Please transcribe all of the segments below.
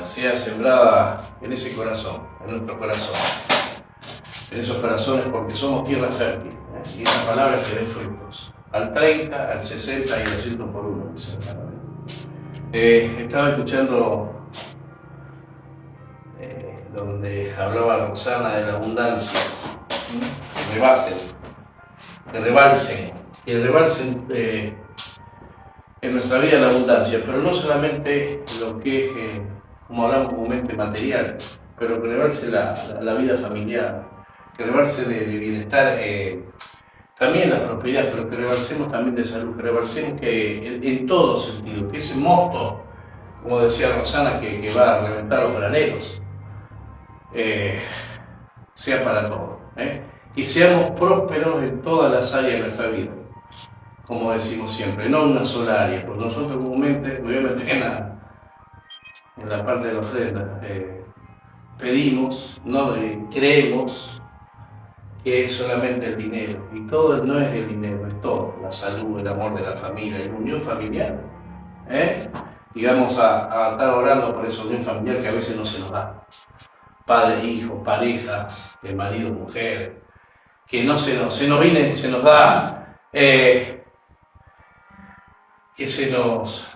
sea sembrada en ese corazón, en nuestro corazón, en esos corazones, porque somos tierra fértil, y esa palabra que dé frutos, al 30, al 60 y al 100 por uno, dice el hermano. Estaba escuchando donde hablaba Rosana de la abundancia, que rebalsen en nuestra vida la abundancia, pero no solamente lo que es, como hablamos comúnmente, material, pero que rebalse la vida familiar, que rebalse de bienestar, también la prosperidad, pero que rebalsemos también de salud, que rebalsemos que en todo sentido, que ese mosto, como decía Rosana, que va a reventar los graneros, sea para todos, y seamos prósperos en todas las áreas de nuestra vida, como decimos siempre, no en una sola área, porque nosotros comúnmente, me voy a meter en la parte de la ofrenda, pedimos, no creemos que es solamente el dinero, y todo no es el dinero, es todo, la salud, el amor de la familia, la unión familiar, y vamos a estar orando por esa unión familiar que a veces no se nos da, padres, hijos, parejas, marido, mujer, que no se nos da, que se nos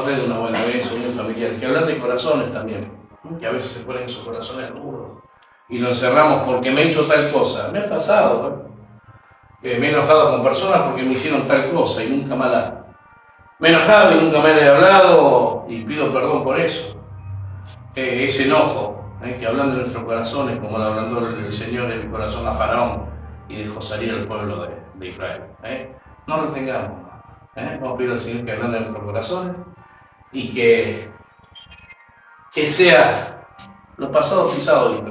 dé de una buena vez unión familiar, que hablar de corazones también, que a veces se ponen esos corazones duros y lo encerramos porque me hizo tal cosa. Me ha pasado, me he enojado con personas porque me hicieron tal cosa y nunca me la... Me he enojado y nunca me he hablado y pido perdón por eso. Ese enojo, que hablando de nuestros corazones, como lo habló el Señor en el corazón a Faraón y dejó salir al pueblo de Israel. No lo tengamos. Vamos a pedir al Señor que hablando de nuestros corazones y que sea lo pasado pisado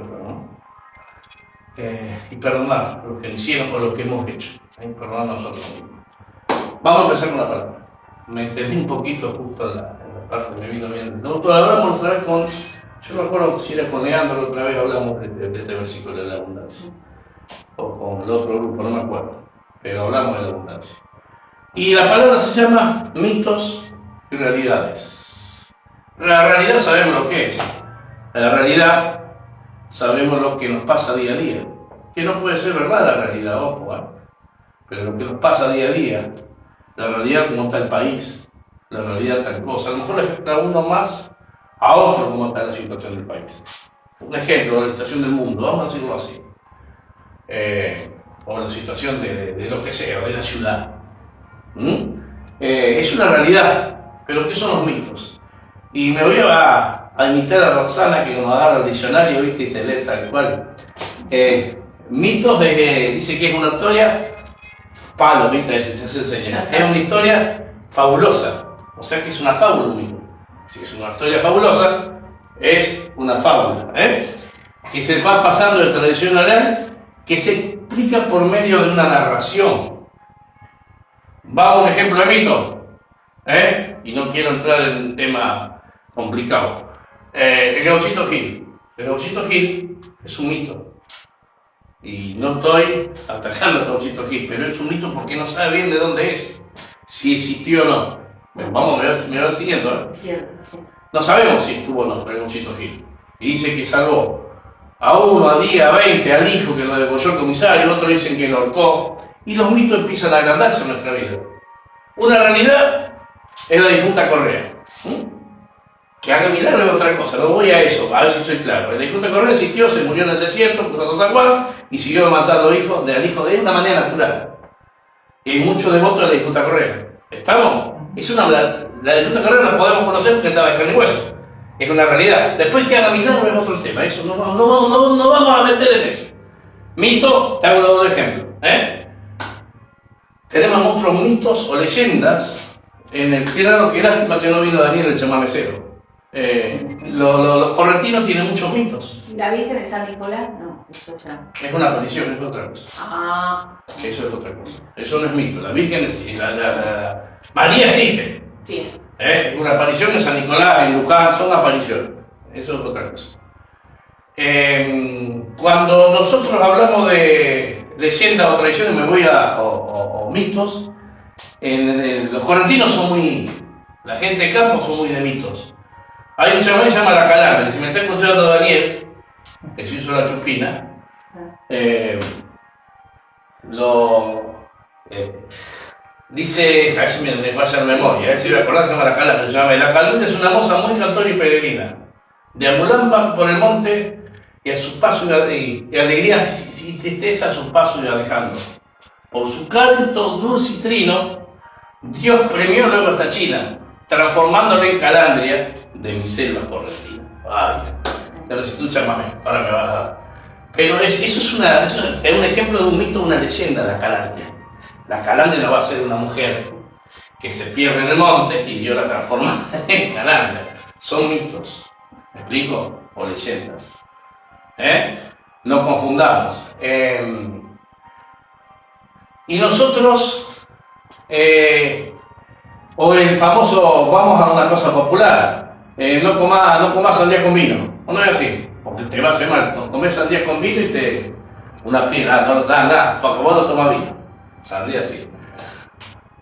y perdonar lo que hicieron o lo que hemos hecho. Perdonar nosotros mismos. Vamos a empezar con la palabra. Me entendí un poquito justo en la parte, me vino bien. Nosotros hablamos otra vez con, yo me acuerdo si era con Leandro, otra vez hablamos de este versículo de la abundancia. O con el otro grupo, no me acuerdo. Pero hablamos de la abundancia. Y la palabra se llama mitos y realidades. La realidad sabemos lo que es. La realidad sabemos lo que nos pasa día a día. Que no puede ser verdad la realidad, ojo, pero lo que nos pasa día a día, la realidad como está el país, la realidad tal cosa, a lo mejor le afecta a uno más, a otro cómo está la situación del país. Un ejemplo de la situación del mundo, vamos a decirlo así. O la situación de lo que sea, de la ciudad. Es una realidad, pero ¿qué son los mitos? Y me voy a imitar a Rosana que nos agarra el diccionario, ¿viste? Y te lee tal cual. Mitos dice que es una historia, palo, ¿viste? Se enseña. Es una historia fabulosa, o sea que es una fábula un mito. Si es una historia fabulosa, es una fábula, que se va pasando de tradición oral, que se explica por medio de una narración. Vamos a un ejemplo de mito, y no quiero entrar en un tema complicado. El Gauchito Gil. El Gauchito Gil es un mito. Y no estoy atacando al Gauchito Gil, pero es un mito porque no sabe bien de dónde es, si existió o no. Vamos, me van siguiendo, Sí. No sabemos si estuvo o no el Gauchito Gil. Y dice que salvó a 1, a 10, a 20, al hijo que lo degolló el comisario, otros dicen que lo ahorcó. Y los mitos empiezan a agrandarse en nuestra vida. Una realidad es la difunta Correa. Que haga milagro es otra cosa, no voy a eso, a ver si estoy claro. La difunta Correa existió, se murió en el desierto, cruzando San Juan, y siguió matando hijos al hijo de una manera natural. Y hay muchos devotos de la difunta Correa. ¿Estamos? La difunta Correa la podemos conocer porque estaba en carne y hueso. Es una realidad. Después que haga milagro es otro tema, eso no vamos a meter en eso. Mito, te hago un ejemplo. Tenemos otros mitos o leyendas en el claro, qué lástima que no vino Daniel el chamamecero. Los correntinos tienen muchos mitos. ¿La Virgen de San Nicolás? No, eso ya. Es una aparición, es otra cosa. Eso es otra cosa. Eso no es mito. La Virgen es... María existe. Sí. Es una aparición de San Nicolás, en Luján, son apariciones. Eso es otra cosa. Cuando nosotros hablamos de leyendas o tradiciones, me voy o mitos, los correntinos son muy... La gente de campo son muy de mitos. Hay un chaval que se llama La Calandria, si me está escuchando Daniel, que se hizo la chupina, dice, a ver si me falla la memoria, a ver si me acordás, se llama La Calandria, se llama La Calandria, es una moza muy cantora y peregrina, deambulando por el monte y a su paso y alegría y tristeza a su paso y alejando. Por su canto dulce y trino, Dios premió luego a esta china, transformándola en calandria de mi selva correntina. Ay, pero si tú chamas, ahora me vas a dar. Pero eso es un ejemplo de un mito, una leyenda, la calandria. La calandria no va a ser una mujer que se pierde en el monte y Dios la transforma en calandria. Son mitos, ¿me explico? O leyendas. No confundamos. Y nosotros, o el famoso, vamos a una cosa popular, no comas sandía con vino, o no es así, porque te va a hacer mal, comes sandía con vino y te, una pila, no da, porque vos no tomas vino, sandía sí.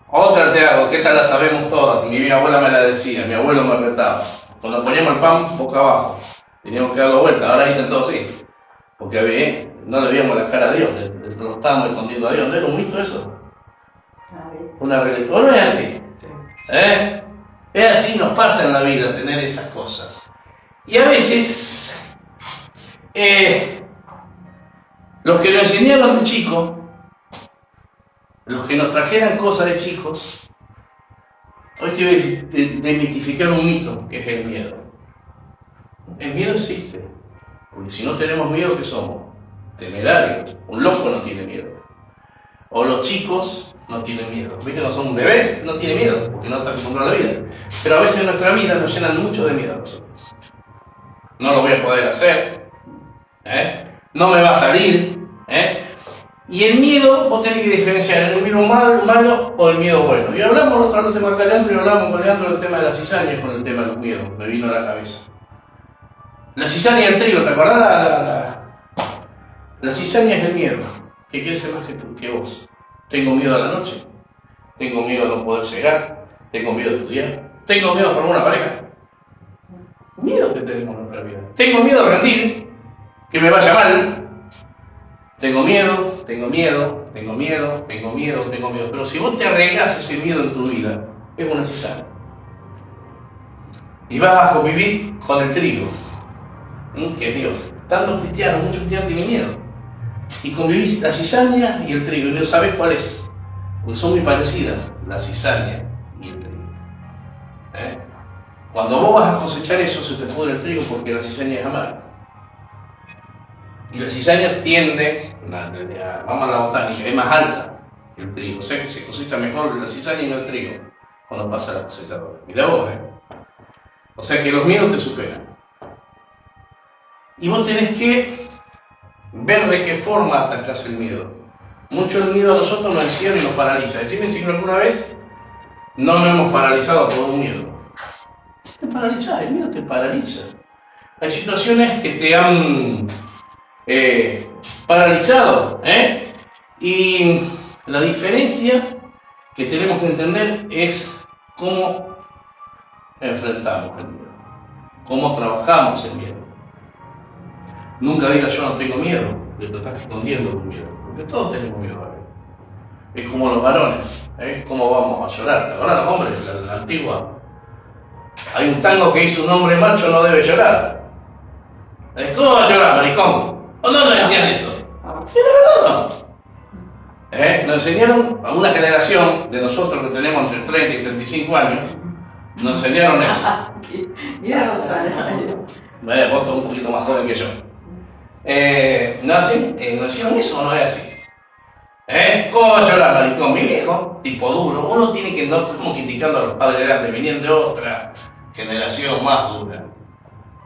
Otra te hago, que esta la sabemos todas, mi abuela me la decía, mi abuelo me retaba, cuando poníamos el pan boca abajo, teníamos que darlo vuelta, ahora dicen todo así, porque no le veíamos la cara a Dios, lo estábamos escondiendo a Dios, ¿no era un mito eso? Una religión, ¿o no es así? Es así, nos pasa en la vida tener esas cosas. Y a veces, los que nos enseñaron de chicos, los que nos trajeran cosas de chicos, hoy te voy a desmitificar un mito, que es el miedo. El miedo existe, porque si no tenemos miedo, ¿qué somos? Temerarios. Un loco no tiene miedo. O los chicos no tienen miedo. ¿Viste? No son un bebé, no tiene miedo, porque no está acostumbrado a la vida. Pero a veces en nuestra vida nos llenan mucho de miedo a nosotros. No lo voy a poder hacer, no me va a salir. Y el miedo, vos tenés que diferenciar el miedo malo o el miedo bueno. Y hablamos otra vez del tema de Leandro, y hablamos con Leandro del tema de la cizaña con el tema de los miedos. Me vino a la cabeza. La cizaña y el trigo, ¿te acordás? La cizaña es el miedo, que quiere ser más que vos. Tengo miedo a la noche, tengo miedo a no poder llegar, tengo miedo a estudiar, tengo miedo a formar una pareja. Miedo que tenemos en nuestra vida. Tengo miedo a rendir, que me vaya mal. Tengo miedo. Pero si vos te arreglás ese miedo en tu vida, es una cizaña. Y vas a convivir con el trigo, que es Dios. Tantos cristianos, muchos cristianos tienen miedo. Y convivís la cizaña y el trigo, y no sabes cuál es, porque son muy parecidas, la cizaña y el trigo. Cuando vos vas a cosechar eso, se te pudre el trigo porque la cizaña es amarga. Y la cizaña tiende, vamos a la botánica, es más alta que el trigo, o sea que se cosecha mejor la cizaña y no el trigo cuando pasa la cosechadora. Mirá vos, O sea que los miedos te superan. Y vos tenés que ver de qué forma atacás el miedo. Mucho el miedo a nosotros nos encierra y nos paraliza. Decime si alguna vez no nos hemos paralizado por un miedo. Te paraliza, el miedo te paraliza. Hay situaciones que te han paralizado. Y la diferencia que tenemos que entender es cómo enfrentamos el miedo, cómo trabajamos el miedo. Nunca digas yo no tengo miedo, te estás escondiendo tu miedo, porque todos tenemos miedo a él. Es como los varones, ¿cómo vamos a llorar? Ahora los hombres, la antigua, hay un tango que dice un hombre macho no debe llorar. ¿Cómo va a llorar, maricón? ¿O no nos decían eso? Y de verdad no. Nos enseñaron a una generación de nosotros que tenemos entre 30 y 35 años, nos enseñaron eso. Vos sos un poquito más joven que yo. ¿Nos hicieron eso o no es así? ¿Cómo va a llorar, maricón? Mi viejo, tipo duro, uno tiene que, no estamos criticando a los padres de antes, venían de otra generación más dura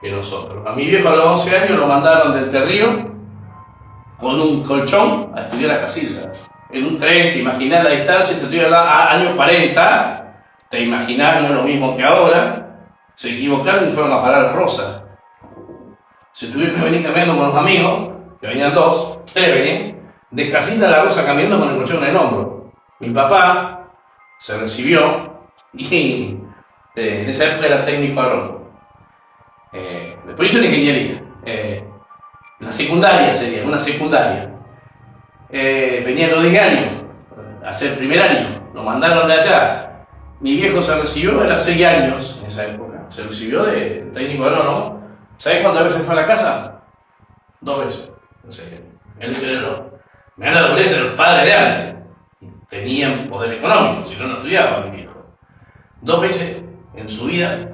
que nosotros. A mi viejo a los 11 años lo mandaron del Terrío con un colchón a estudiar a Casilda. En un tren, te imaginás la distancia, te estoy hablando años 40, te imaginás, no es lo mismo que ahora, se equivocaron y fueron a parar a Rosa. Se tuvieron que venir caminando con los amigos, que venían 2, 3 venían, de Casilda a La Rosa caminando con el colchón en el hombro. Mi papá se recibió y en esa época era técnico agrónomo. Después hizo la ingeniería. La secundaria sería, una secundaria. Venía a los 10 años a hacer primer año. Lo mandaron de allá. Mi viejo se recibió, era 6 años en esa época. Se recibió de técnico agrónomo. ¿Sabés cuántas veces fue a la casa? 2 veces. No sé, él creo. Me da la dureza de los padres de antes. Tenían poder económico, si no, no estudiaba mi viejo. 2 veces en su vida,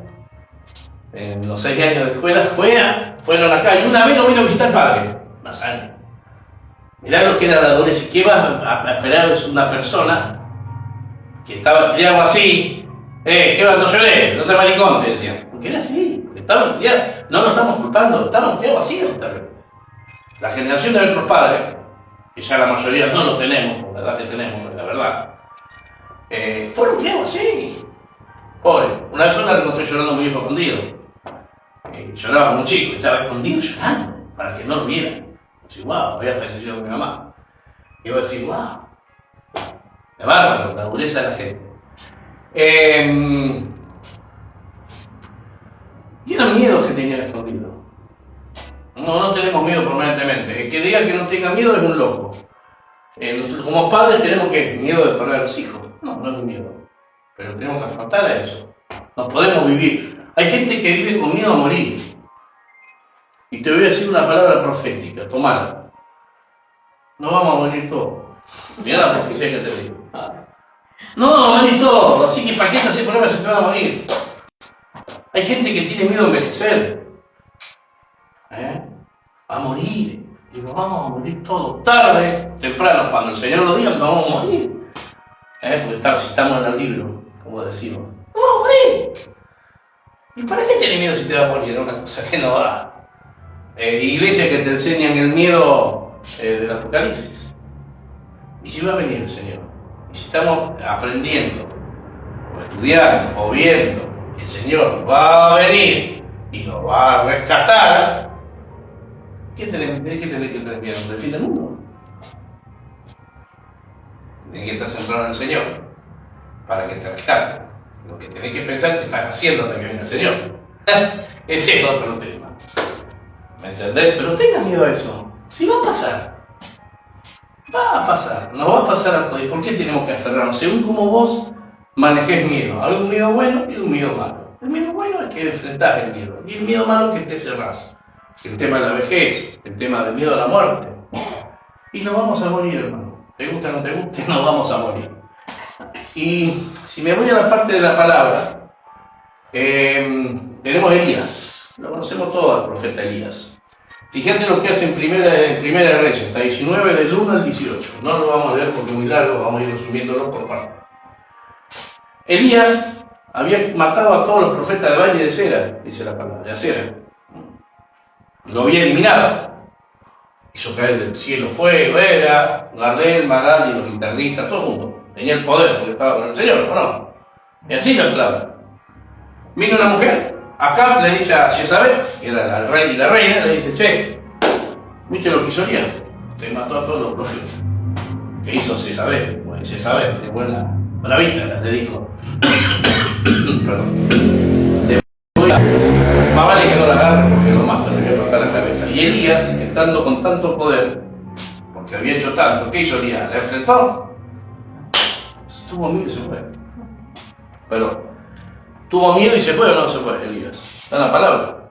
en los 6 años de escuela, fueron acá. Y una vez lo vino a visitar el padre, más años. Mirá lo que era la dureza. ¿Qué va a esperar una persona que estaba criado así? ¿Qué va? No lloré, no se maricón, te decían. Porque era así, porque estaban criados. No lo estamos culpando, estaban criados así. La generación de nuestros padres, que ya la mayoría no lo tenemos, por la edad que tenemos, la verdad, fueron criados así. Pobre, una vez le encontré llorando muy escondido. Lloraba muy chico, estaba escondido llorando, para que no lo vieran. Así, wow, había fallecido mi mamá. Y iba a decir, wow, de bárbaro, la dureza de la gente. Y eran miedos que tenían escondido. No tenemos miedo permanentemente. El que diga que no tenga miedo es un loco. Nosotros como padres tenemos que miedo de perder a los hijos. No es un miedo. Pero tenemos que afrontar a eso. No podemos vivir. Hay gente que vive con miedo a morir. Y te voy a decir una palabra profética, tomala. No vamos a morir todos. Mirá la profecía que te digo. No vamos a morir todos. Así que ¿para qué hacer problemas si te van a morir? Hay gente que tiene miedo a envejecer. Va a morir. Y nos vamos a morir todos. Tarde, temprano, cuando el Señor lo diga, nos vamos a morir. Porque si estamos en el libro, como decimos, ¡no vamos a morir! ¿Y para qué tienes miedo si te va a morir? Es una cosa que no va. Iglesias que te enseñan el miedo del Apocalipsis. ¿Y si va a venir el Señor? ¿Y si estamos aprendiendo, o estudiando, o viendo que el Señor va a venir y nos va a rescatar? ¿Qué tenés que tener miedo? ¿Del fin del mundo? Tienes que estar centrado en el Señor para que te rescate. Lo que tenés que pensar es que estás haciendo hasta que venga el Señor. Ese es otro tema. ¿Me entendés? Pero tenga miedo a eso. Si va a pasar. Va a pasar. Nos va a pasar a todos. ¿Y por qué tenemos que aferrarnos? Según como vos manejes miedo. Hay un miedo bueno y un miedo malo. El miedo bueno es que enfrentás el miedo. Y el miedo malo es que te cerrás. El tema de la vejez, el tema del miedo a la muerte. Y nos vamos a morir, hermano. Te guste o no te guste, nos vamos a morir. Y si me voy a la parte de la palabra, tenemos a Elías. Lo conocemos todos, al profeta Elías. Fíjate lo que hace en Primera de Reyes, hasta 19, del 1 al 18. No lo vamos a leer porque es muy largo, vamos a ir resumiéndolo por parte. Elías había matado a todos los profetas de Valle de Cera, dice la palabra, de Acera. Lo había eliminado. Hizo caer del cielo fuego, era, Gardel, Magal y los internistas, todo el mundo. Tenía el poder porque estaba con el Señor, ¿o no? Y así la palabra. Vino una mujer, Acab le dice a Jezabel, que era el rey y la reina, le dice, che, ¿viste lo que hizo Elías? Te mató a todos los profetas. ¿Qué hizo Jezabel? Pues Jezabel, de buena vista, le dijo. Perdón. Más vale que no la agarre porque lo mato, le voy a cortar la cabeza. Y Elías, estando con tanto poder, porque había hecho tanto, ¿qué hizo Elías? ¿Le enfrentó? Tuvo miedo y se fue. Pero, ¿tuvo miedo y se fue o no se fue Elías? Da la palabra.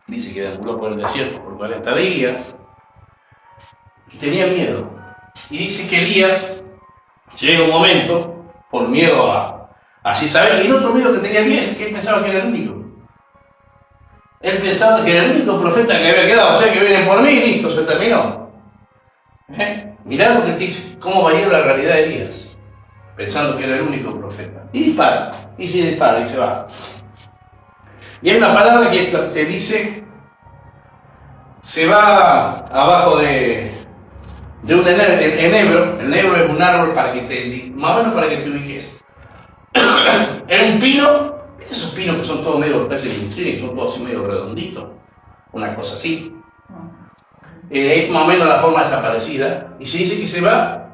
Dice que deambuló por el desierto por 40 días. Y tenía miedo. Y dice que Elías llega un momento, por miedo a Jezabel, y el otro miedo que tenía Elías es que él pensaba que era el único. Él pensaba que era el único profeta que había quedado, o sea que viene por mí y listo, se terminó. Mirá lo que te dice, cómo varía la realidad de Elías, pensando que era el único profeta. Y dispara, y se dispara, y se va. Y hay una palabra que te dice, se va abajo de un enebro. El enebro es un árbol para que más o menos para que te ubiques. Era un pino, esos pinos que son todos medio especies de vitrina, son todos así medio redonditos, una cosa así. Es más o menos la forma desaparecida, y se dice que se va,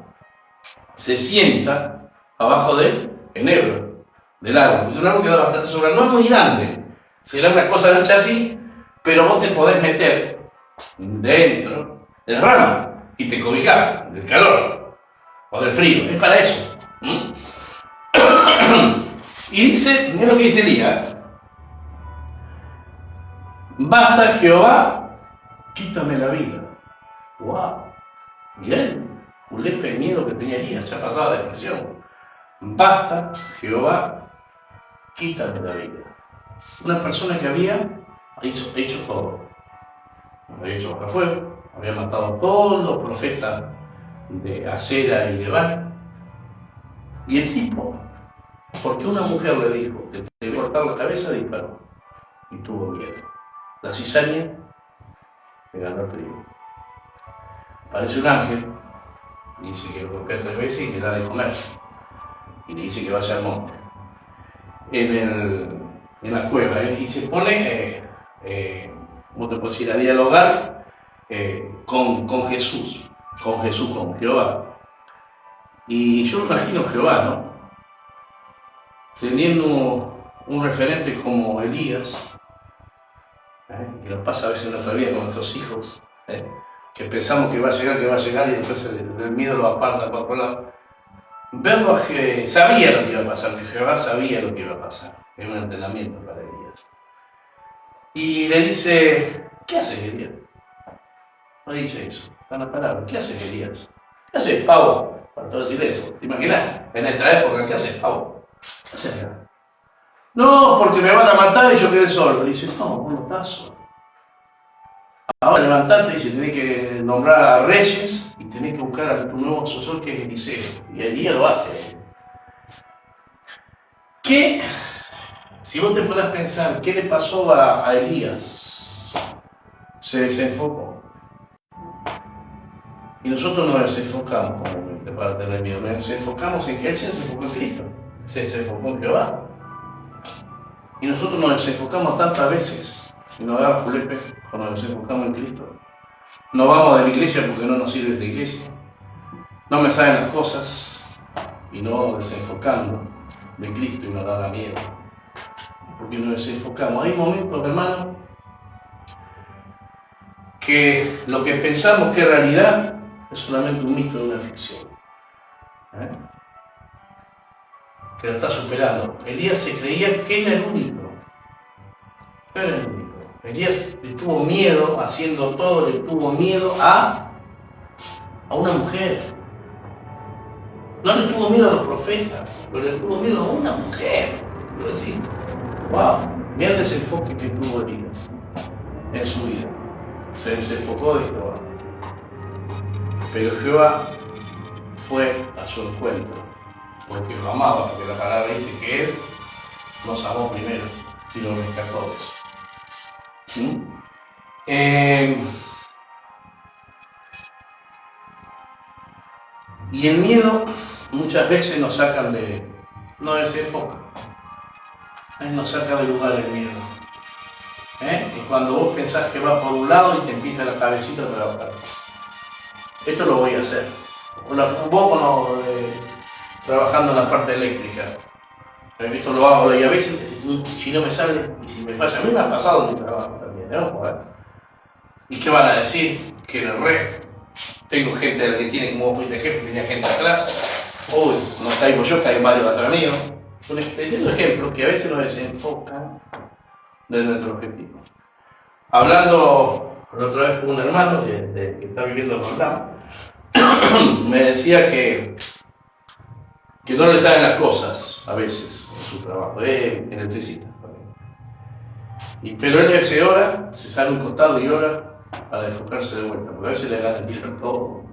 se sienta abajo del enebro, del árbol, porque un árbol que da bastante sombra, no es muy grande, será una cosa ancha así, pero vos te podés meter dentro del ramo y te cobijás del calor o del frío, es para eso. Y dice, mira lo que dice Elías: basta, Jehová, quítame la vida. ¡Wow! Mirá el miedo que tenía Elías, ya pasaba depresión. Basta, Jehová, quítame la vida. Una persona que había hecho todo. Había hecho bajo fuego, había matado a todos los profetas de Acera y de Baal. Y el tipo, porque una mujer le dijo que te iba a cortar la cabeza, disparó. Y tuvo miedo. La cizaña le ganó el frío. Aparece un ángel, dice que lo golpea 3 veces y le da de comer. Y le dice que vaya al monte. En la cueva, y se pone, ¿cómo te puedo decir?, a dialogar con Jesús, con Jehová. Y yo me imagino Jehová, ¿no? Teniendo un referente como Elías, que nos pasa a veces en nuestra vida con nuestros hijos, que pensamos que va a llegar y después el miedo lo aparta para otro lado. Verlo que sabía lo que iba a pasar, que Jehová sabía lo que iba a pasar. Es un entrenamiento para Elías. Y le dice: ¿qué haces, Elías? No dice eso, está en la palabra. ¿Qué haces, Elías? ¿Qué haces, pavo? Para todo decir eso. ¿Te imaginas? En esta época, ¿qué haces, pavo? ¿Qué haces acá? No, porque me van a matar y yo quedé solo. Dice: no, vos no estás solo. Ahora levantate, dice, tenés que nombrar a reyes y tenés que buscar a tu nuevo sucesor, que es Eliseo. Y Elías lo hace. ¿Qué? Si vos te podés pensar, ¿qué le pasó a Elías? Se desenfocó. Y nosotros nos desenfocamos comúnmente para tener miedo. Nos desenfocamos en que él se desenfocó en Cristo. Se desenfocó en Jehová. Y nosotros nos desenfocamos tantas veces y nos damos julepe cuando nos desenfocamos en Cristo. No vamos de la iglesia porque no nos sirve esta iglesia. No me salen las cosas y no desenfocando de Cristo y nos da miedo. Porque nos desenfocamos. Hay momentos, hermano, que lo que pensamos que es realidad es solamente un mito de una ficción. Que lo está superando. Elías se creía que era el único. Era el único. Elías le tuvo miedo, haciendo todo, le tuvo miedo a una mujer. No le tuvo miedo a los profetas, pero le tuvo miedo a una mujer. Yo decía: wow, mira el desenfoque que tuvo Elías en su vida. Se desenfocó de Jehová. Pero Jehová fue a su encuentro, porque lo amaba, porque la palabra dice que Él nos amó primero y lo rescató de eso. ¿Sí? Y el miedo muchas veces nos sacan no desenfoca, nos saca de lugar el miedo. Y cuando vos pensás que va por un lado y te empieza la cabecita a trabajar. Esto lo voy a hacer. Vos trabajando en la parte eléctrica. Esto lo hago y a veces, si no me sale y si me falla, a mí me ha pasado en mi trabajo también, ¿no? ¿Y qué van a decir? Que en el red tengo gente que tiene, como vos fuiste jefe, tenía gente atrás. Uy, no caigo yo, caen varios atrás mío. Son ejemplos que a veces nos desenfocan de nuestro objetivo. Hablando la otra vez con un hermano que está viviendo en Roldán, me decía que no le salen las cosas a veces en su trabajo, electricista. Pero él se ora, se sale un costado y ora para enfocarse de vuelta, porque a veces le gana el tirar todo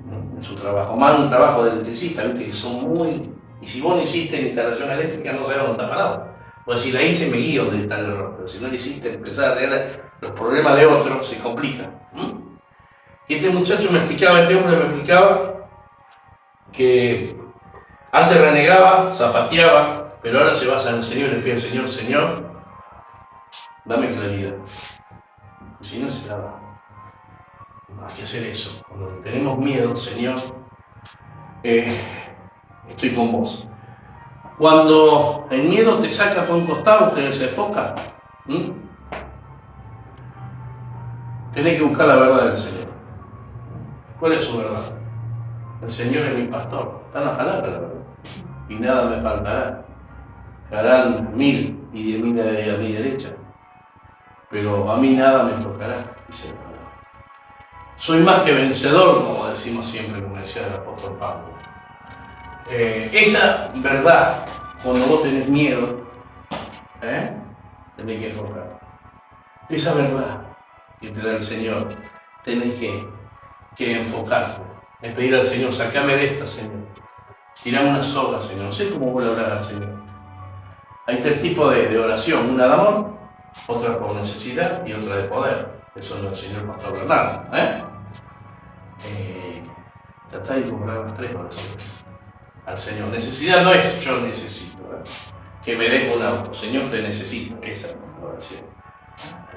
en su trabajo. Más un trabajo de electricista, ¿viste? Que son muy... Y si vos no hiciste en instalación eléctrica, no sabes dónde está parado. Pues si la hice, me guío donde está el error. Pero si no la hiciste, empezar a arreglar los problemas de otros, se complican. Y este hombre me explicaba que antes renegaba, zapateaba, pero ahora se basa en el Señor y le pide al Señor: Señor, dame claridad. Si no, se la da. Hay que hacer eso. Cuando tenemos miedo, Señor, estoy con vos. Cuando el miedo te saca por un costado, te desenfoca, tenés que buscar la verdad del Señor. ¿Cuál es su verdad? El Señor es mi pastor. Está en la palabra, la verdad. Y nada me faltará. Harán 1000 y 10.000 a mi derecha, pero a mí nada me tocará, dice la palabra. Soy más que vencedor, como decimos siempre, como decía el apóstol Pablo. Esa verdad, cuando vos tenés miedo, tenés que enfocar. Esa verdad que te da el Señor, tenés que enfocarte. Es pedir al Señor, sacame de esta, Señor. Tirame una soga, Señor. No sé cómo voy a orar al Señor. Hay tres tipos de oración, una de amor, otra por necesidad y otra de poder. Eso es el señor Pastor Bernardo. Tratá de incorporar las tres oraciones al Señor. Necesidad no es yo necesito, que me des un auto. Señor, te necesito. Esa es la oración.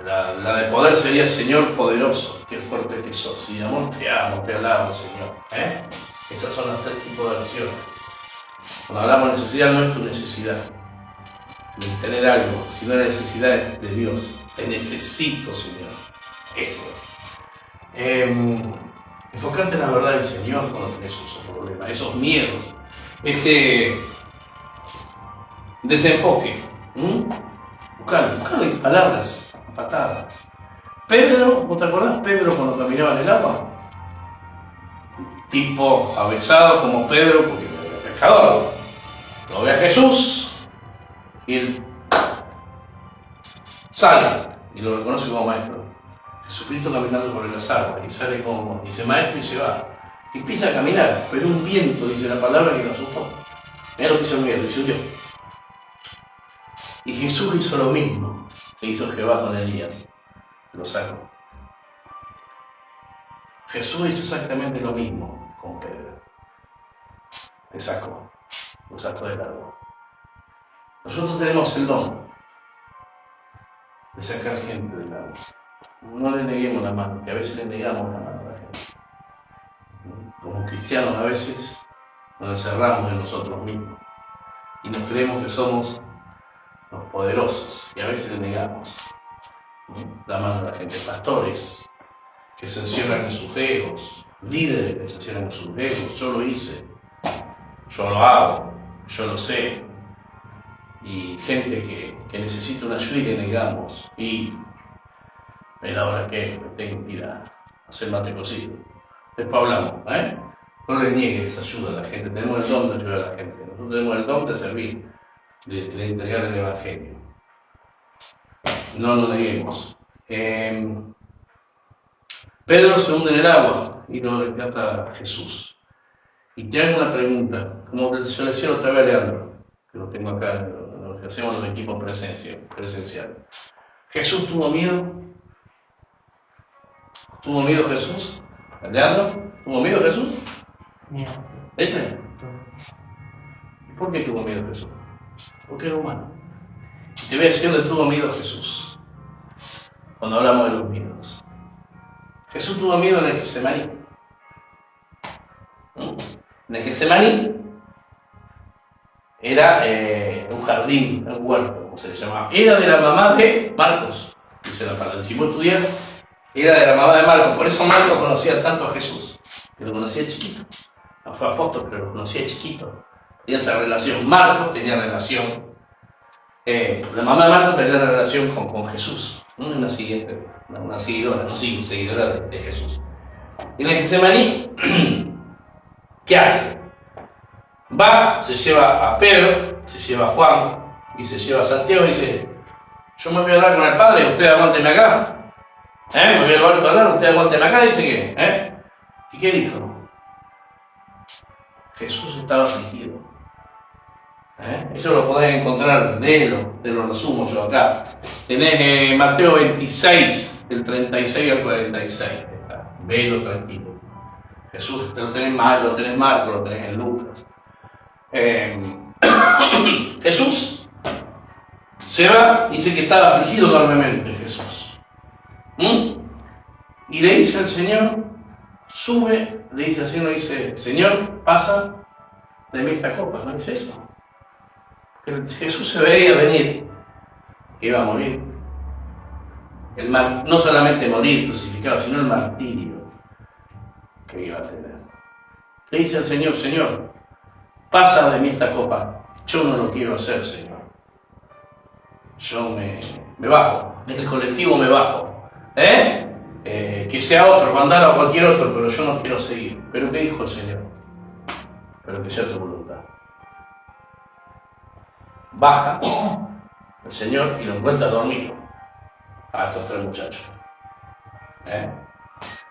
La de poder sería Señor poderoso, qué fuerte que sos. Y de amor te amo, te alabo, Señor. Esas son las tres tipos de oraciones. Cuando hablamos de necesidad, no es tu necesidad de tener algo, sino la necesidad de Dios. Te necesito, Señor. Eso es. Enfocarte en la verdad del Señor cuando tenés esos problemas, esos miedos, ese desenfoque. Buscar palabras patadas. Pedro, ¿vos te acordás? Pedro cuando caminaba en el agua, tipo avesado como Pedro, porque era pescador. Lo ve a Jesús y él sale y lo reconoce como maestro. Jesucristo caminando sobre las aguas y sale como, dice maestro y se va. Y empieza a caminar, pero un viento, dice la palabra, que lo asustó. Mira lo que hizo el miedo, hizo Dios. Y Jesús hizo lo mismo que hizo Jehová con Elías. Lo sacó. Jesús hizo exactamente lo mismo con Pedro. Le sacó. Lo sacó del agua. Nosotros tenemos el don de sacar gente del agua. No le neguemos la mano, que a veces le negamos la mano a la gente. Como cristianos a veces nos encerramos en nosotros mismos y nos creemos que somos los poderosos y a veces le negamos la mano a la gente. Pastores que se encierran en sus egos, líderes que se encierran en sus egos. Yo lo hice, yo lo hago, yo lo sé. Y gente que necesita una ayuda y le negamos. Y ven ahora que tengo que ir a hacer mate cocido. Después hablamos, No le niegues esa ayuda a la gente. Tenemos el don de ayudar a la gente. Nosotros tenemos el don de servir, de entregar el Evangelio. No lo neguemos. Pedro se hunde en el agua y lo rescata Jesús. Y te hago una pregunta, como yo le decía otra vez a Leandro, que lo tengo acá, lo que hacemos los equipos presenciales. ¿Jesús tuvo miedo? ¿Tuvo miedo Jesús? ¿Leandro? ¿Tuvo miedo Jesús? Miedo. ¿Por qué tuvo miedo Jesús? Porque era humano. Y te voy a decir dónde tuvo miedo Jesús. Cuando hablamos de los miedos. Jesús tuvo miedo en el Getsemaní. En el Getsemaní era un jardín, un huerto, como se le llamaba. Era de la mamá de Marcos, dice la palabra. Si vos estudias, era de la mamá de Marcos. Por eso Marcos conocía tanto a Jesús, que lo conocía chiquito. No fue apóstol, pero lo conocía chiquito. Tenía esa relación. Marcos tenía relación. La mamá de Marcos tenía una relación con Jesús. Una seguidora, no sigue, seguidora de Jesús. Y en el Getsemaní, ¿qué hace? Va, se lleva a Pedro, se lleva a Juan y se lleva a Santiago y dice: yo me voy a hablar con el Padre, usted aguánteme acá. Me voy a hablar con el Padre, usted aguánteme acá. Dice que, ¿y qué dijo? Jesús estaba afligido. Eso lo podés encontrar, de lo resumo yo acá. Tenés Mateo 26, del 36 al 46. Velo tranquilo. Jesús, lo tenés Marcos, lo tenés en Lucas. Jesús se va y dice que estaba afligido enormemente Jesús. Y le dice al Señor, sube, le dice al Señor, dice: Señor, pasa de mí esta copa. ¿No dice eso? Jesús se veía venir, que iba a morir. No solamente morir crucificado, sino el martirio que iba a tener. Le dice al Señor, Señor, pasa de mí esta copa. Yo no lo quiero hacer, Señor. Yo me bajo, del colectivo me bajo. Que sea otro, mandalo a cualquier otro, pero yo no quiero seguir. ¿Pero qué dijo el Señor? Pero que sea tu voluntad. Baja el Señor y lo encuentra dormido a estos tres muchachos.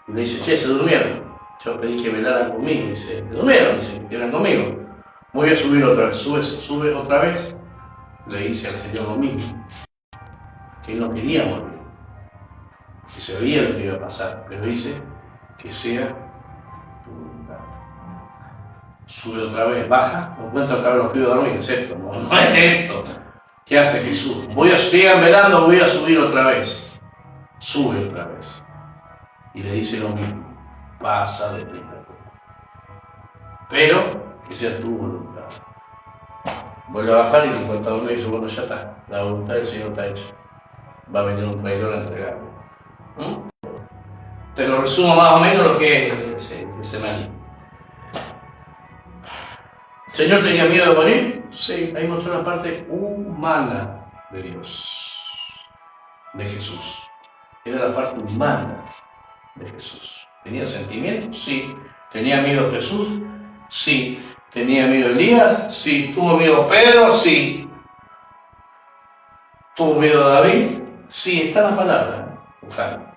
Y le dice, che, se durmieron. Yo pedí que velaran conmigo. Y dice, se durmieron, dice, que eran conmigo. Voy a subir otra vez. Sube otra vez. Le dice al Señor lo mismo. Que él no quería morir. Que se veía lo que iba a pasar. Pero dice, que sea tu voluntad. Sube otra vez, baja, encuentra otra vez los pibes dormidos. Es esto, no es esto. ¿Qué hace Jesús? Sigan velando, voy a subir otra vez. Sube otra vez. Y le dice lo mismo. Pasa de esta copa. Pero que sea tu voluntad. Vuelve a bajar y lo encuentra dormido y dice, bueno, ya está. La voluntad del Señor está hecha. Va a venir un traidor a entregarlo. Te lo resumo más o menos lo que es ese maní. ¿El Señor tenía miedo de morir? Sí, ahí mostró la parte humana de Dios, de Jesús. Era la parte humana de Jesús. ¿Tenía sentimientos? Sí. ¿Tenía miedo Jesús? Sí. ¿Tenía miedo Elías? Sí. ¿Tuvo miedo Pedro? Sí. ¿Tuvo miedo David? Sí, está en la palabra. Buscar.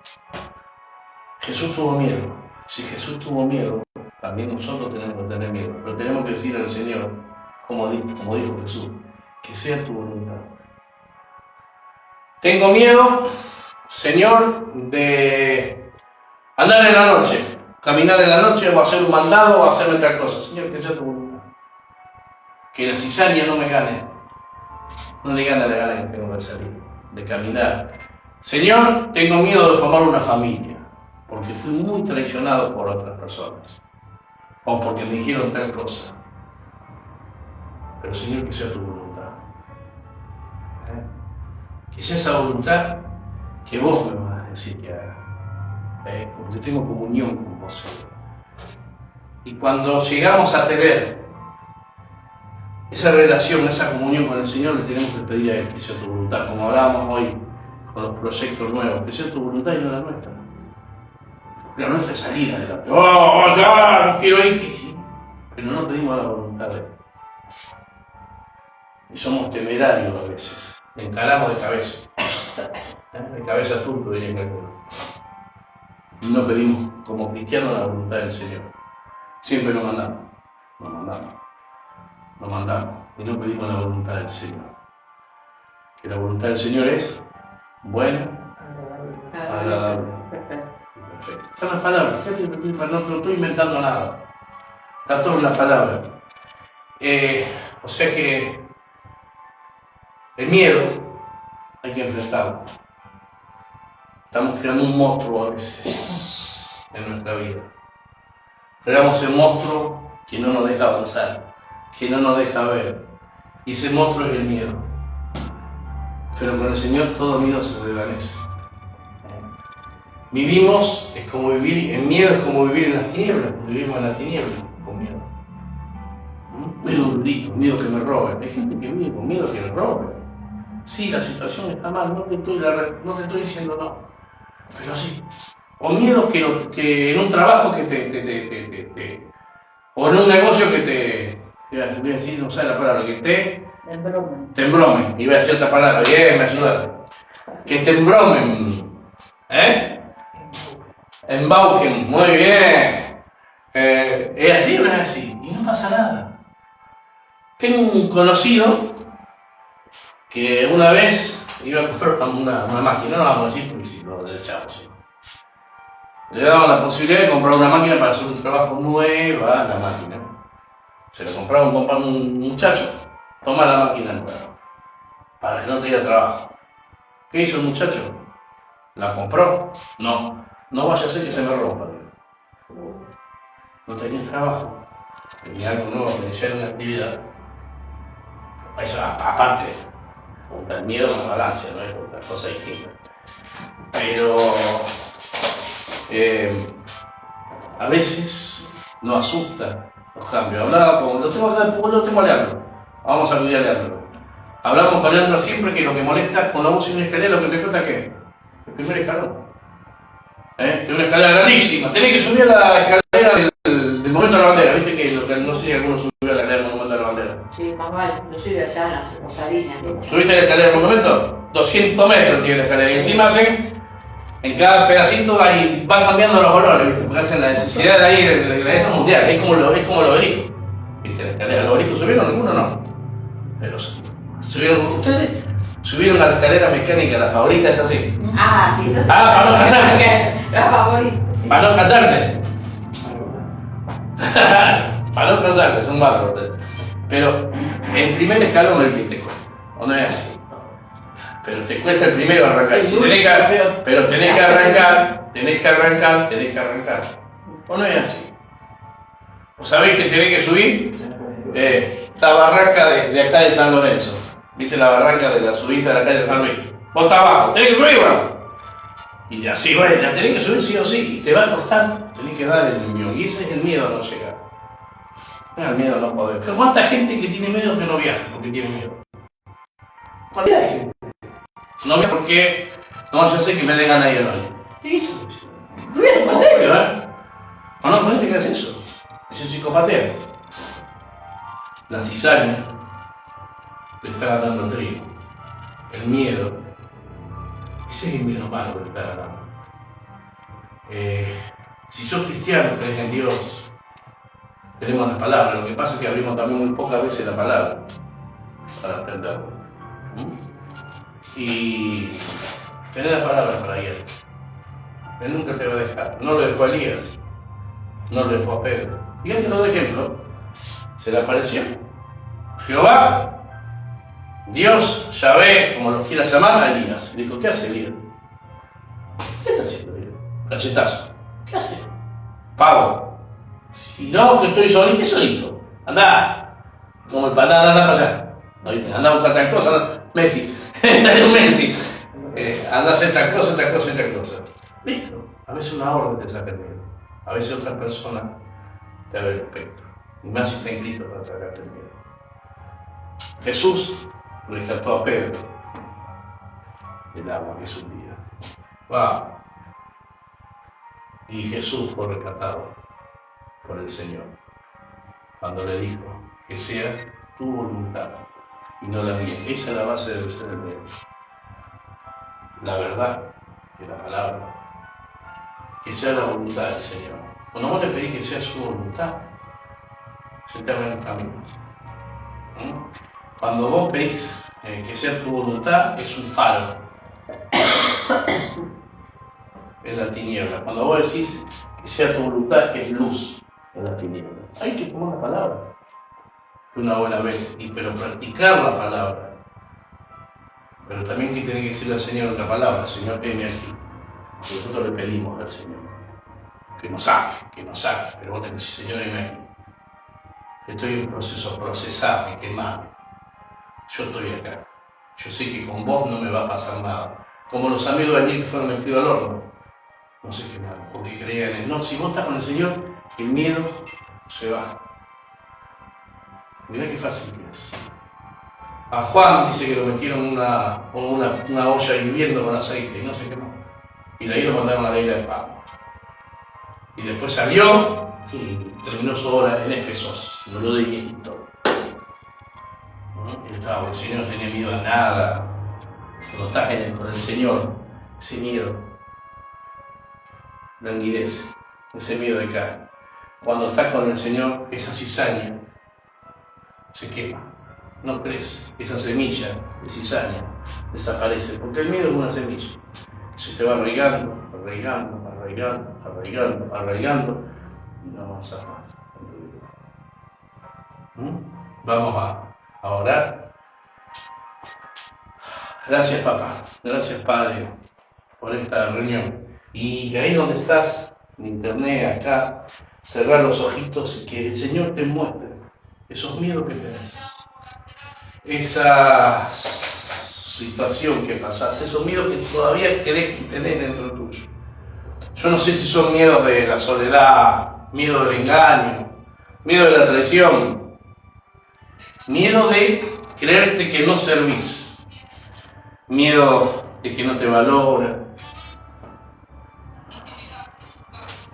Jesús tuvo miedo. Si Jesús tuvo miedo, también nosotros tenemos que tener miedo. Pero tenemos que decir al Señor, como dijo Jesús, que sea tu voluntad. Tengo miedo, Señor, de andar en la noche, caminar en la noche, o hacer un mandado, o hacer otra cosa. Señor, que sea tu voluntad. Que la cizaña no me gane. No le gane la gana que tengo de salir, de caminar. Señor, tengo miedo de formar una familia, porque fui muy traicionado por otras personas, o porque me dijeron tal cosa. Pero Señor, que sea tu voluntad. Que sea esa voluntad que vos me vas a decir que haga. Porque tengo comunión con vos, Señor. Y cuando llegamos a tener esa relación, esa comunión con el Señor, le tenemos que pedir a Él que sea tu voluntad, como hablábamos hoy con los proyectos nuevos, que sea tu voluntad y no la nuestra. La nuestra es salir adelante. No quiero ir, sí. Pero no pedimos la voluntad de Él. Y somos temerarios a veces. Encaramos de cabeza. De cabeza turco, diría que alguno. No pedimos como cristianos la voluntad del Señor. Siempre lo mandamos. Lo mandamos. Y no pedimos la voluntad del Señor. Que la voluntad del Señor es buena, agradable. Perfecto. Están las palabras. No estoy inventando nada. Está todo en las palabras. O sea que el miedo hay que enfrentarlo. Estamos creando un monstruo a veces en nuestra vida. Creamos el monstruo que no nos deja avanzar, que no nos deja ver. Y ese monstruo es el miedo. Pero con el Señor todo miedo se desvanece. Vivimos, es como vivir, el miedo es como vivir en las tinieblas. Vivimos en las tinieblas con miedo. Miedo durito, miedo que me roben. Hay gente que vive con miedo que le roben. Sí, la situación está mal, no te estoy diciendo no, pero sí. O miedo que en un trabajo que o en un negocio que voy a decir, no sé la palabra, que te embromen. Iba a decir otra palabra, bien, me ayudaron. Que te embromen. Embauquen, muy bien. ¿Es así o no es así? Y no pasa nada. Tengo un conocido que una vez iba a comprar una máquina, no vamos a decir porque si lo desechamos. Le daban la posibilidad de comprar una máquina para hacer un trabajo nueva, la máquina. Se la compraba un muchacho, toma la máquina nueva, para que no tenga trabajo. ¿Qué hizo el muchacho? ¿La compró? No vaya a ser que se me rompa. No tenía trabajo, tenía algo nuevo, que iniciar una actividad. Eso aparte, el miedo es una ganancia, no es una cosa distinta. Pero a veces nos asusta los cambios. Hablaba con, lo tengo a Leandro, vamos a acudir a Leandro. Hablamos con Leandro siempre que lo que molesta con la voz y una escalera, lo que te cuesta ¿qué? El primer escalón. Es una escalera grandísima, tenés que subir a la escalera del Monumento a la Bandera, viste que no sé si alguno subió a la escalera del Monumento a la Bandera. Sí, más vale, yo soy de allá en las Rosarinas. ¿Subiste a la escalera del Monumento? 200 metros tiene la escalera y encima hacen, en cada pedacito ahí van cambiando los colores, ¿viste? Porque hacen la necesidad de ahí, la iglesia mundial, es como el obelisco. ¿Viste? La escalera, el obelisco subieron, algunos no. Pero subieron ustedes, subieron a la escalera mecánica, la favorita es así. Ah, sí, esa es para no casarse. La favorita. Sí. Para no casarse. Para no casarse, son bárbaros. Pero el primer escalón es el que te cuesta, ¿o no es así? Pero te cuesta el primero arrancar. Pero tenés que arrancar. ¿O no es así? ¿O sabés que tenés que subir? La barranca de acá de San Lorenzo. ¿Viste la barranca de la subida de la calle de San Luis? Vos estás abajo, tenés que subir, bueno. Y así, bueno, la tenés que subir sí o sí. Y te va a costar, tenés que dar el niño. Y ese es el miedo a no llegar. No es el miedo a no poder. ¿Cuánta gente que tiene miedo que no viaja porque tiene miedo? ¿Cuánta gente? No viaja porque no, yo sé que me den ganas de ir hoy. ¿Qué hizo? No viaja, en serio, ¿eh? ¿O no? ¿Con este que hace eso? Es un psicopatía. La cizaña le está dando trigo. El miedo. Ese es el miedo malo que le está dando. Si sos cristiano, crees en Dios, tenemos las palabras. Lo que pasa es que abrimos también muy pocas veces la palabra para aprenderlo. Y tenés las palabras para guiar. Él nunca te va a dejar. No lo dejó a Elías, no lo dejó a Pedro. Fíjate de ejemplo. Se le apareció Jehová, Dios, Yahvé, como lo quieras llamar, a Elías. Le dijo, ¿qué hace Elías? ¿Qué está haciendo Elías? Cachetazo. ¿Qué hace? Pavo. Si no, que estoy solito, ¿qué solito? Andá. Como el panada, anda para allá. Andá a buscar tal cosa. Messi. Messi. Andá a hacer tal cosa. Listo. A veces una orden te saca el miedo. A veces otra persona te abre el espectro. Y más si está en Cristo para sacarte el miedo. Jesús lo rescató a Pedro del agua que subía. ¡Wow! Y Jesús fue rescatado por el Señor cuando le dijo que sea tu voluntad y no la mía. Esa es la base del ser humano. La verdad de la palabra. Que sea la voluntad del Señor. Cuando vos le pedís que sea su voluntad, se te abren caminos. Cuando vos pedís que sea tu voluntad, es un faro en la tiniebla. Cuando vos decís que sea tu voluntad, es luz en la tiniebla. Hay que tomar la palabra una buena vez, pero practicar la palabra. Pero también que tiene que decirle al Señor otra palabra: Señor, heme aquí. Nosotros le pedimos al Señor que nos saque. Pero vos tenés que decir, Señor, heme aquí. Estoy en un proceso, procesame, quemame. Yo estoy acá. Yo sé que con vos no me va a pasar nada. Como los amigos de allí que fueron metidos al horno. No se quemaron, porque creían en él. No, si vos estás con el Señor, el miedo se va. Mirá qué fácil que es. A Juan dice que lo metieron en una olla hirviendo con aceite y no se quemó. Y de ahí lo mandaron a la isla de Pablo. Y después salió y terminó su obra en Éfesos, murió de viejito. Él estaba, el Señor no tenía miedo a nada. Cuando estás con el Señor, ese miedo languidece, ese miedo de caer. Cuando estás con el Señor, esa cizaña se quema, no crece, esa semilla de cizaña desaparece, porque el miedo es una semilla. Se te va arraigando, y no avanzas más. Vamos a orar. Gracias, papá. Gracias, Padre, por esta reunión. Y ahí donde estás, en internet, acá, cerrar los ojitos y que el Señor te muestre esos miedos que tenés. esa situación que pasaste, esos miedos que todavía crees que tenés dentro tuyo. Yo no sé si son miedos de la soledad, miedo del engaño, miedo de la traición, miedo de creerte que no servís, miedo de que no te valora,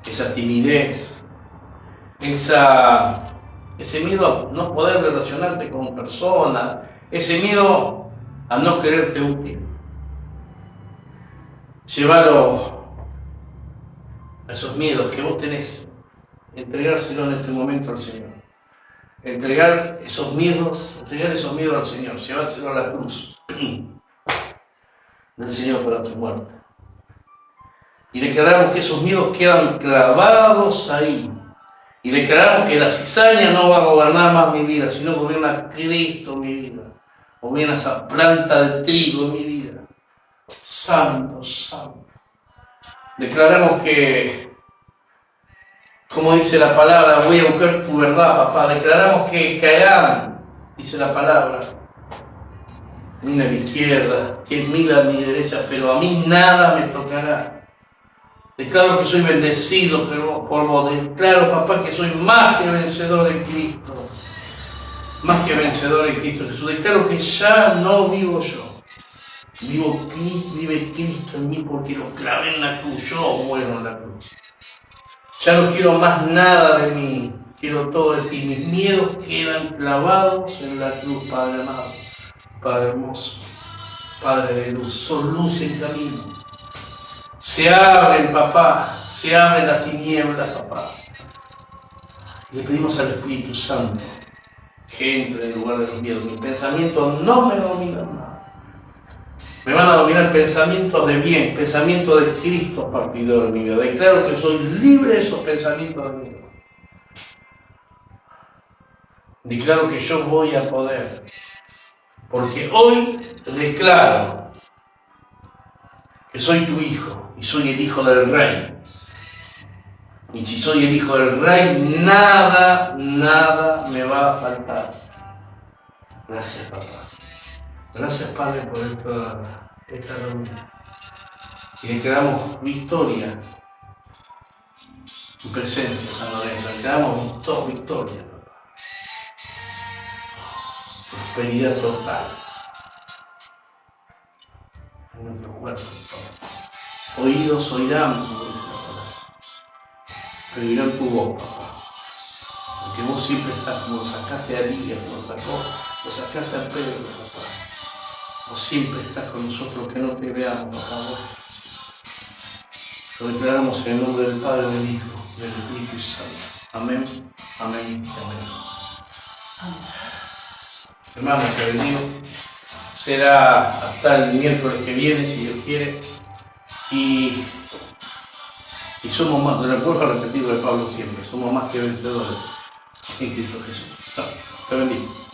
esa timidez, ese miedo a no poder relacionarte con personas, ese miedo a no quererte útil. Llévalo a esos miedos que vos tenés, entregárselo en este momento al Señor. Entregar esos miedos al Señor, llevárselo a la cruz del Señor para tu muerte. Y declaramos que esos miedos quedan clavados ahí. Y declaramos que la cizaña no va a gobernar más mi vida, sino gobierna Cristo en mi vida. Gobierna esa planta de trigo en mi vida. Santo, santo. Declaramos que, como dice la palabra, voy a buscar tu verdad, papá. Declaramos que caerán, dice la palabra, mira a mi izquierda, que mira a mi derecha, pero a mí nada me tocará. Declaro que soy bendecido por vos. Declaro, papá, que soy más que vencedor en Cristo. Más que vencedor en Cristo Jesús. Declaro que ya no vivo yo. Vive Cristo en mí porque lo clavé en la cruz. Yo muero en la cruz. Ya no quiero más nada de mí. Quiero todo de ti. Mis miedos quedan clavados en la cruz, Padre amado. Padre hermoso. Padre de luz. Son luz en camino. Se abren, papá, se abren las tinieblas, papá. Le pedimos al Espíritu Santo que entre en el lugar de los miedos. Mis pensamientos no me dominan más. Me van a dominar pensamientos de bien, pensamientos de Cristo partidor de mi vida. Declaro que soy libre de esos pensamientos de miedo. Declaro que yo voy a poder. Porque hoy declaro que soy tu hijo. Y soy el hijo del rey. Y si soy el hijo del rey, nada me va a faltar. Gracias, papá. Gracias, Padre, por esta reunión. Y declaramos victoria. Tu presencia, San Lorenzo. Declaramos victoria, papá. Prosperidad total. En nuestro cuerpo, papá. Oídos oirán, como dice la palabra, pero oirán tu voz, papá. Porque vos siempre estás, como lo sacaste a Elías, lo sacaste a Pedro, papá. Vos siempre estás con nosotros, que no te veamos, papá. Vos lo declaramos en el nombre del Padre, del Hijo, del Espíritu Santo. Amén, amén y amén. Hermanos, que bendigo. Será hasta el miércoles que viene, si Dios quiere. Y somos más, lo vuelvo a repetir de Pablo siempre, somos más que vencedores en Cristo Jesús. Chao, te bendigo.